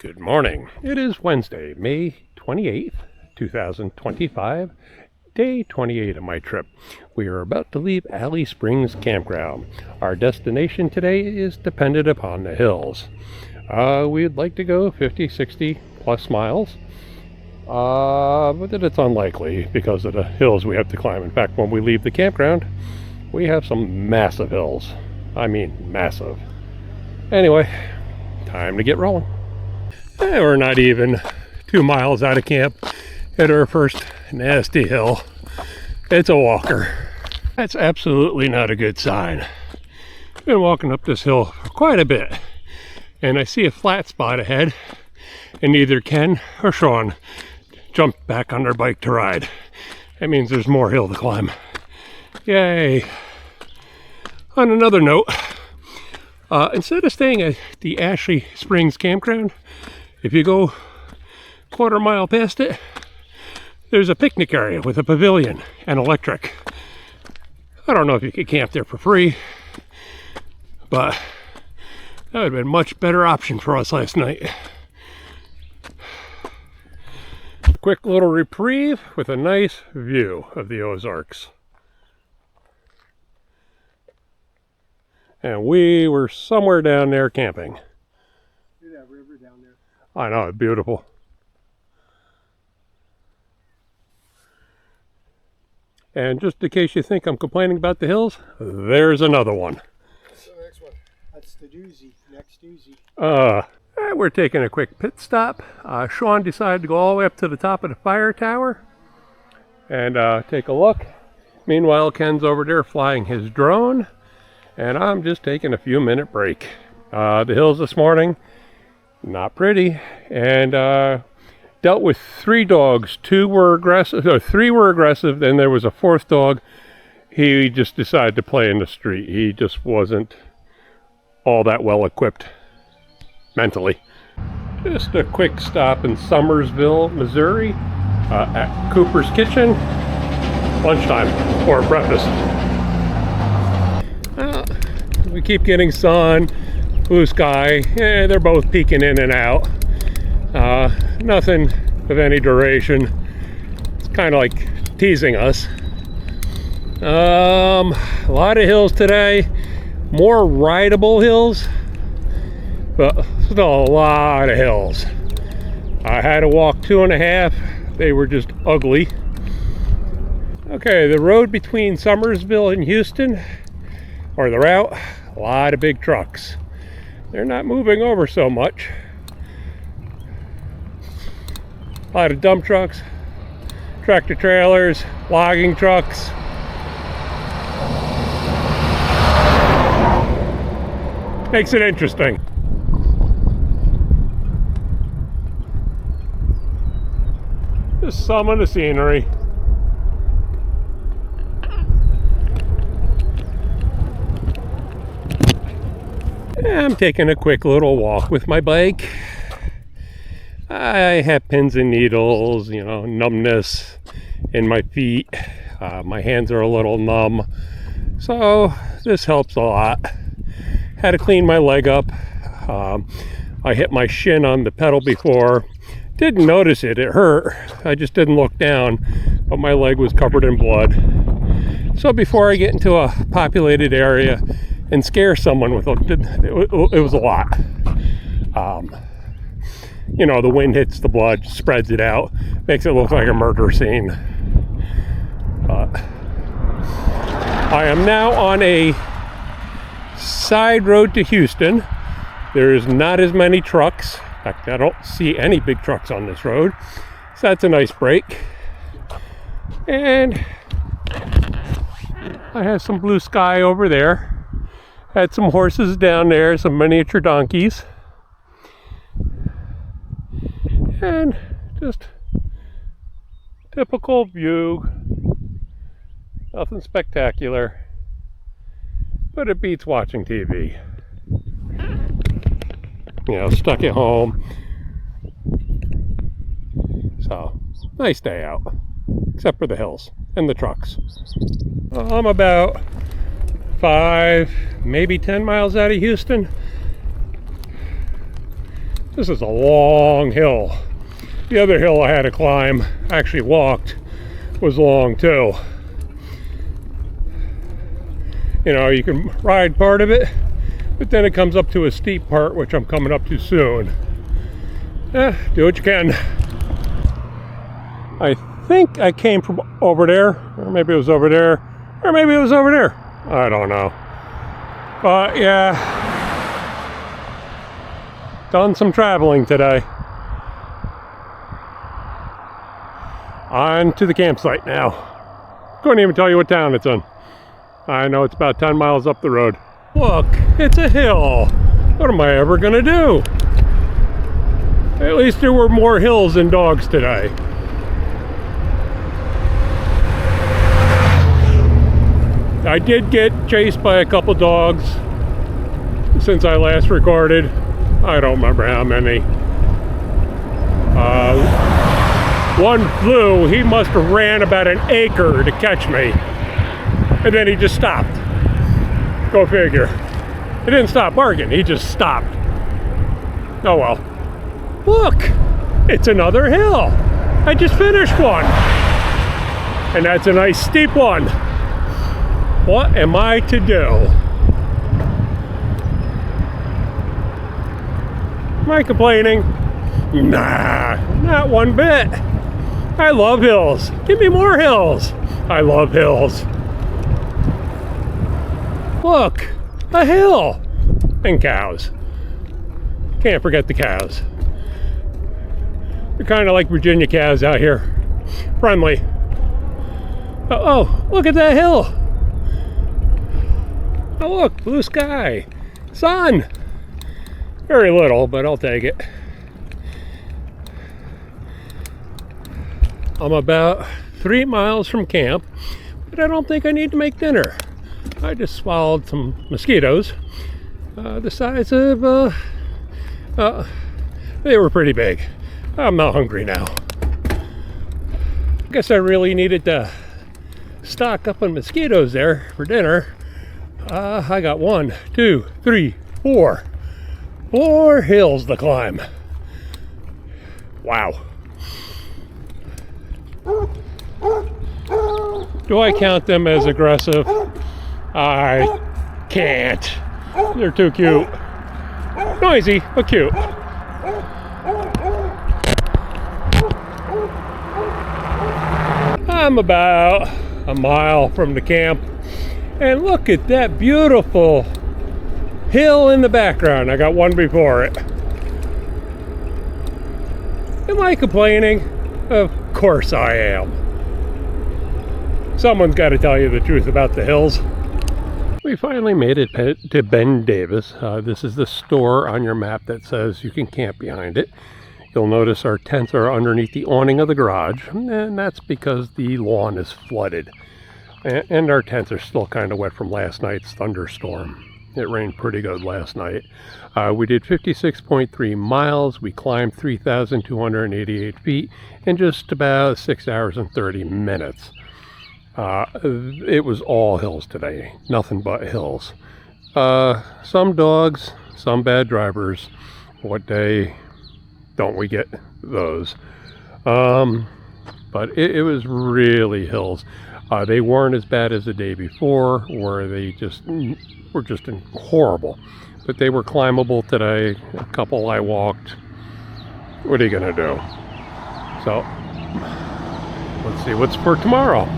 Good morning. It is Wednesday, May 28th, 2025, day 28 of my trip. We are about to leave Alley Springs Campground. Our destination today is dependent upon the hills. We'd like to go 50, 60 plus miles, but it's unlikely because of the hills we have to climb. In fact, when we leave the campground, we have some massive hills. I mean, massive. Anyway, time to get rolling. We're not even 2 miles out of camp at our first nasty hill. It's a walker. That's absolutely not a good sign. Been walking up this hill for quite a bit, and I see a flat spot ahead, and neither Ken or Sean jumped back on their bike to ride. That means there's more hill to climb. Yay! On another note, instead of staying at the Alley Springs Campground, if you go quarter mile past it, there's a picnic area with a pavilion and electric. I don't know if you could camp there for free, but that would have been a much better option for us last night. Quick little reprieve with a nice view of the Ozarks. And we were somewhere down there camping. See that river down there? I know, it's beautiful. And just in case you think I'm complaining about the hills, there's another one. That's the next one. That's the doozy. Next doozy. We're taking a quick pit stop. Sean decided to go all the way up to the top of the fire tower and take a look. Meanwhile, Ken's over there flying his drone, and I'm just taking a few minute break. The hills this morning, not pretty, and dealt with 3 dogs. 3 were aggressive, then there was a 4th dog. He just decided to play in the street. He just wasn't all that well equipped mentally. Just a quick stop in Summersville, Missouri, at Cooper's Kitchen, lunchtime or breakfast. We keep getting sun, blue sky. They're both peeking in and out. Nothing of any duration. It's kind of like teasing us. A lot of hills today, more rideable hills, but still a lot of hills. I had to walk 2.5. They were just ugly. Okay, the road between Summersville and Houston, or the route, a lot of big trucks. They're not moving over so much. A lot of dump trucks, tractor trailers, logging trucks. Makes it interesting. Just some of the scenery. I'm taking a quick little walk with my bike. I have pins and needles, numbness in my feet. My hands are a little numb, so this helps a lot. Had to clean my leg up. I hit my shin on the pedal before. Didn't notice it hurt. I just didn't look down, but my leg was covered in blood. So before I get into a populated area and scare someone with it was a lot. The wind hits the blood, spreads it out, makes it look like a murder scene. But I am now on a side road to Houston. There's not as many trucks. In fact, I don't see any big trucks on this road. So that's a nice break. And I have some blue sky over there. Had some horses down there, some miniature donkeys. And just typical view. Nothing spectacular, but it beats watching TV. Stuck at home. So, nice day out, except for the hills and the trucks. I'm about 5, maybe 10 miles out of Houston. This is a long hill. The other hill I had to climb, actually walked, was long too. You know, you can ride part of it, but then it comes up to a steep part, which I'm coming up to soon. Do what you can. I think I came from over there, or maybe it was over there, or maybe it was over there. I don't know. But yeah, done some traveling today. On to the campsite now. Couldn't even tell you what town it's in. I know it's about 10 miles up the road. Look, it's a hill. What am I ever gonna do? At least there were more hills than dogs today. I did get chased by a couple dogs since I last recorded. I don't remember how many. One flew, he must have ran about an acre to catch me. And then he just stopped. Go figure. He didn't stop barking, he just stopped. Oh well. Look, it's another hill. I just finished one. And that's a nice steep one. What am I to do? Am I complaining? Nah, not one bit. I love hills. Give me more hills. I love hills. Look, a hill. And cows. Can't forget the cows. They're kind of like Virginia cows out here. Friendly. Oh, look at that hill. Oh look, blue sky. Sun. Very little, but I'll take it. I'm about 3 miles from camp, but I don't think I need to make dinner. I just swallowed some mosquitoes. The size of, they were pretty big. I'm not hungry now. I guess I really needed to stock up on mosquitoes there for dinner. I got 1, 2, 3, 4. 4 hills to climb. Wow. Do I count them as aggressive? I can't. They're too cute. Noisy, but cute. I'm about a mile from the camp. And look at that beautiful hill in the background. I got one before it. Am I complaining? Of course I am. Someone's got to tell you the truth about the hills. We finally made it to Ben Davis. This is the store on your map that says you can camp behind it. You'll notice our tents are underneath the awning of the garage, and that's because the lawn is flooded. And our tents are still kind of wet from last night's thunderstorm. It rained pretty good last night. We did 56.3 miles. We climbed 3,288 feet in just about 6 hours and 30 minutes. It was all hills today. Nothing but hills. Some dogs, some bad drivers. What day don't we get those? But it was really hills. They weren't as bad as the day before, where they just were just horrible. But they were climbable today. A couple I walked. What are you gonna do? So let's see what's for tomorrow.